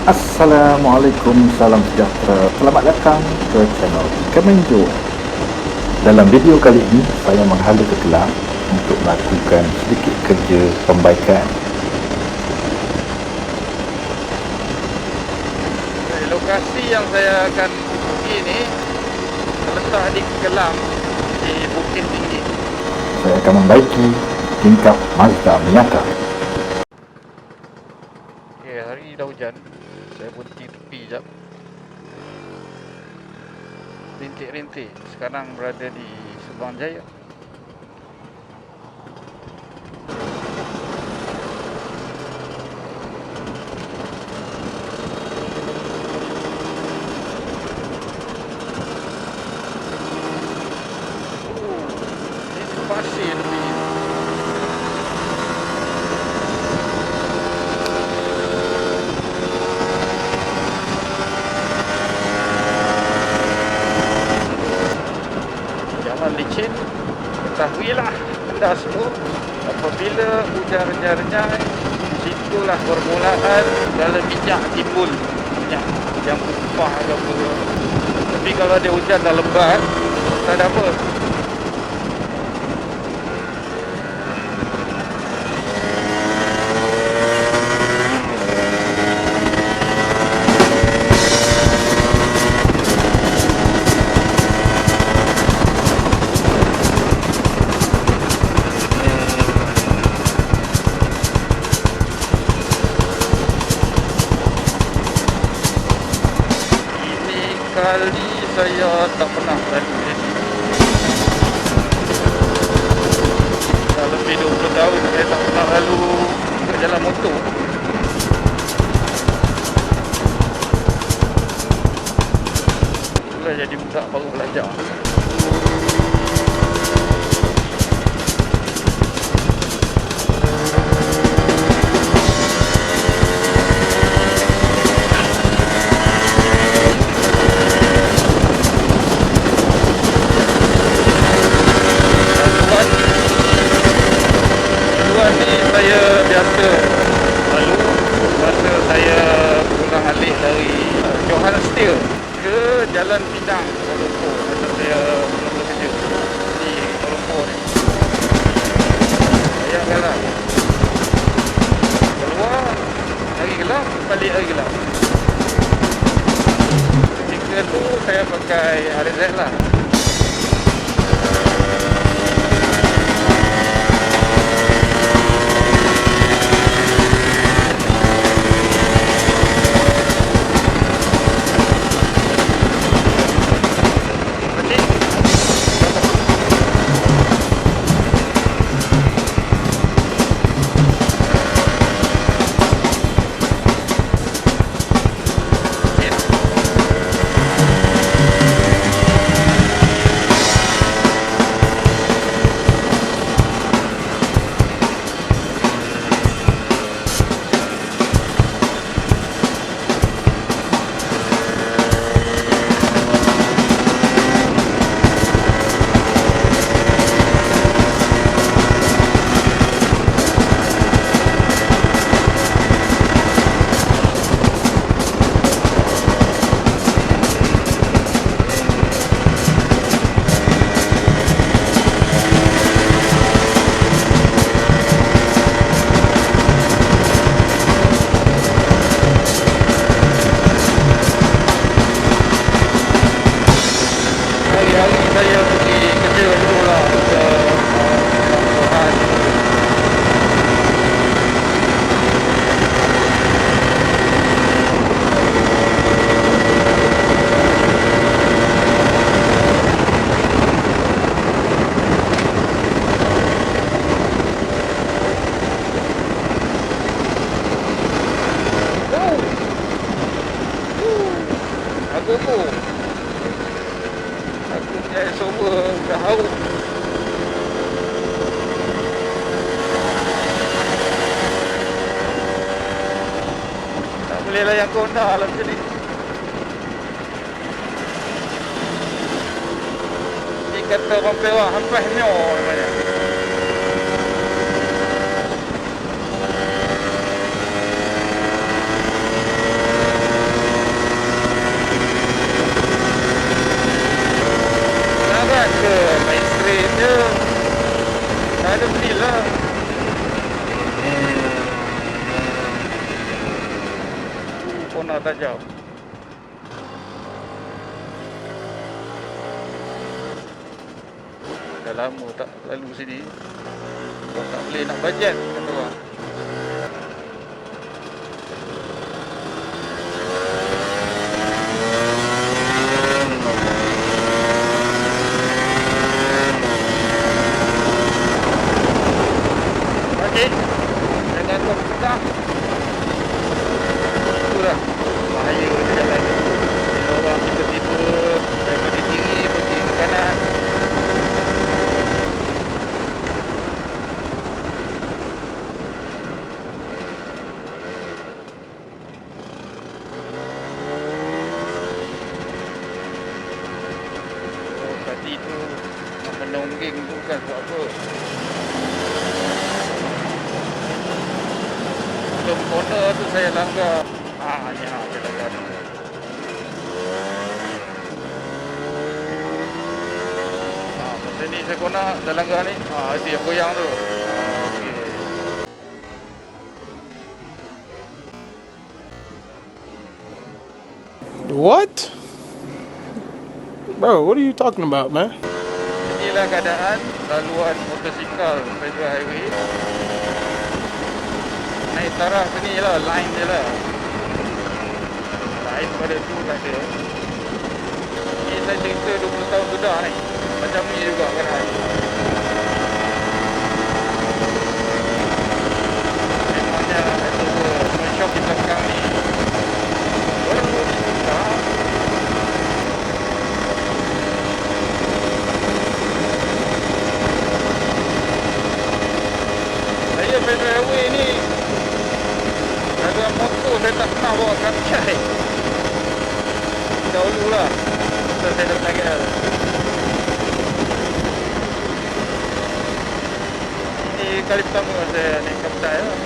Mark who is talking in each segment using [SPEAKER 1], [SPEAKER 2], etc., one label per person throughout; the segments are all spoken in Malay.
[SPEAKER 1] Assalamualaikum, salam sejahtera. Selamat datang ke channel Kemenjo. Dalam video kali ini, saya menghala ke Kelang untuk melakukan sedikit kerja pembaikan.
[SPEAKER 2] Lokasi yang saya akan pergi ni terletak di Kelang, di Bukit Tinggi.
[SPEAKER 1] Saya akan membaiki tingkap Mazda Miata.
[SPEAKER 2] Okay, hari dah hujan. Saya berhenti tepi jap. Rintik-rintik. Sekarang berada di Subang Jaya. Ini pasir tepi. Licin, ketahuilah anda semua, apabila hujan renyai-renyai, situlah permulaan dalam minyak timbul, minyak yang tumpah ke apa. Tapi kalau ada hujan dah lebat, tak ada apa. Kali saya tak pernah berlalu di sini. Dah lebih 20 tahun saya tak pernah lalu ke jalan motor. Itulah jadi budak baru belajar. Saya biasa lalu masa saya pulang alih dari Johan Steel ke Jalan Pinang, Kuala Lumpur. Masa saya mula kerja di Kuala Lumpur ni. Bayangkanlah, keluar hari gelap, balik hari gelap. Ketika tu saya pakai RZ lah. Saya pergi kerja dulu lah ke Tuhan. Aku tu sober dah haus. Tak boleh layan Honda lah macam ni. Ni kata orang Perak hampas nyor namanya. lambat ke? Main straight je. Tak ada feel lah. Corner tajam. Dah lama tak lalu sini. Tak boleh nak bajet kata orang. Okey. Jangan kau pecah. Itulah bahaya di jalan ni. Bila orang tiba-tiba daripada kiri pergi ke kanan. Tadi tu nak menonggeng tu bukan sebab apa. Sebelum corner tu saya langgar. Ni saya langgar tu. Masa ni saya corner dah langgar ni. Itu yang goyang tu. Okey.
[SPEAKER 3] What? Bro, what are you talking about, man?
[SPEAKER 2] Inilah keadaan laluan motosikal federal highway. Naik taraf ni lah, line je lah. Lain pada tu tak ada. Ni saya cerita 20 tahun sudah ni. Macam ni juga kan. Memangnya ada shock di belakang ni. Baru dibuka. Saya federal highway ni dalam motor saya tak pernah bawa kapcai. Dahulu lah masa saya datang KL. Ini kali pertama saya naik kapcai lah.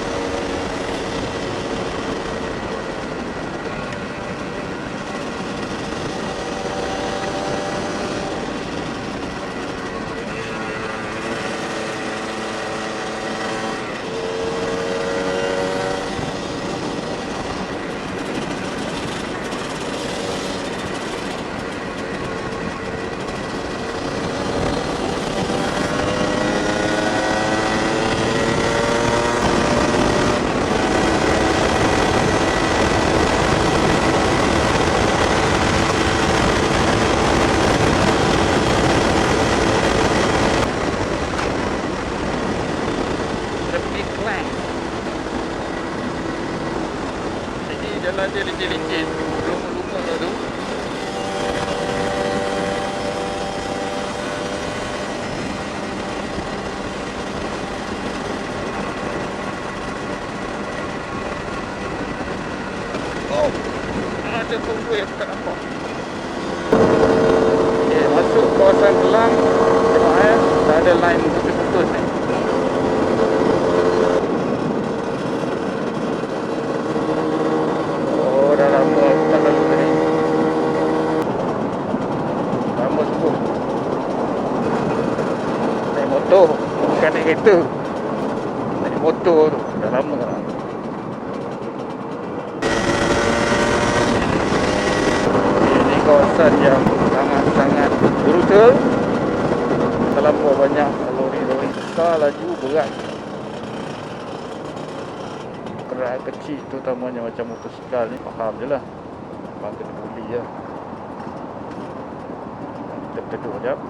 [SPEAKER 2] Jalan dia licin-licin, lumah-lumah lah tu. Oh, ada convoy aku tak nampak. Okay, masuk kawasan Kelang. Tengok dah ada line putus-putus ni. Motor, bukan naik kereta. Naik motor tu, dah lama lah. Ini kawasan yang sangat-sangat brutal. Terlampau banyak lori-lori besar laju berat. Kerat kecil terutamanya macam motosikal ni, faham je lah. Memang kena buli je. Kita teduh sekejap.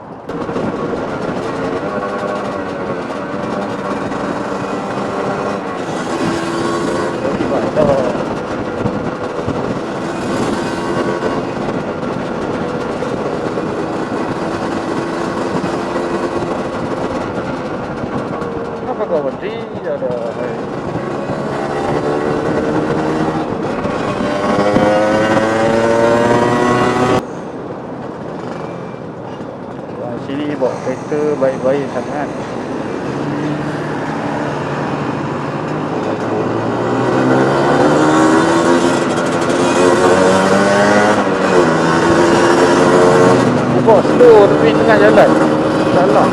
[SPEAKER 2] Kenapa kau berhenti? Ada sini bawa kereta baik-baik sangat. Bawa slow tapi tengah jalan. Salah.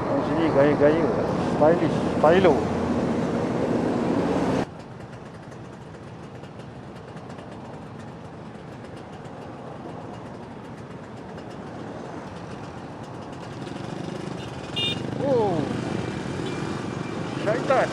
[SPEAKER 2] Di sini gaya-gaya. Stylish. Stylo. Oh, syaitan.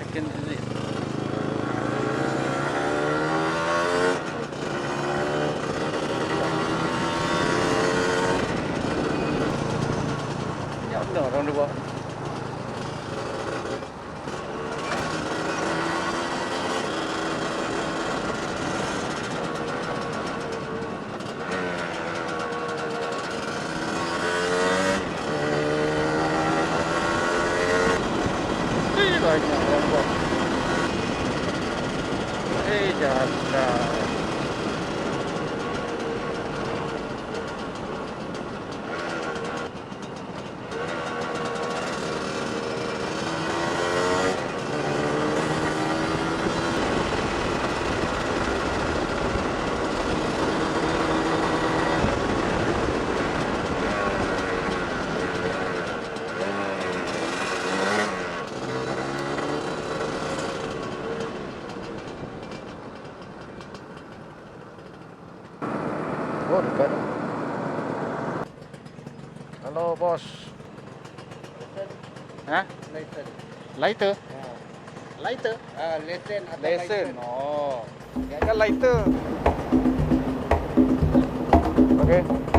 [SPEAKER 2] Second exit. Ya benar orang dua. Banyak orang buat. Jangan. Oh, dekat. Halo, bos. Hah?
[SPEAKER 4] Lesen.
[SPEAKER 2] Lighter? Lighter?
[SPEAKER 4] Lesen atau
[SPEAKER 2] Lesen.
[SPEAKER 4] license.
[SPEAKER 2] Oh. Ingatkan lighter. Okey.